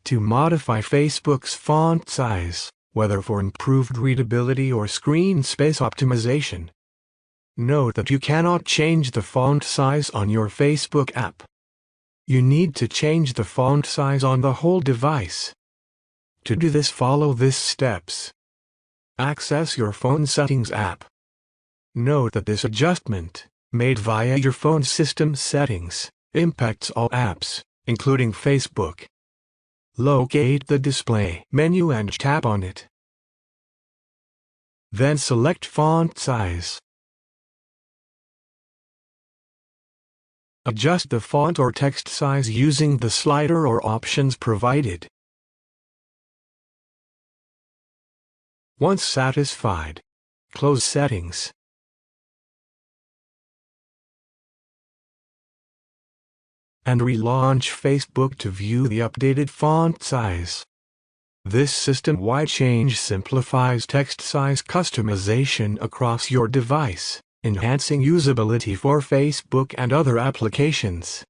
To modify Facebook's font size, whether for improved readability or screen space optimization. Note that you cannot change the font size on your Facebook app. You need to change the font size on the whole device. To do this, follow these steps. Access your phone settings app. Note that this adjustment, made via your phone system settings, impacts all apps, including Facebook. Locate the display menu and tap on it. Then select font size. Adjust the font or text size using the slider or options provided. Once satisfied, close settings. And relaunch Facebook to view the updated font size. This system-wide change simplifies text size customization across your device, enhancing usability for Facebook and other applications.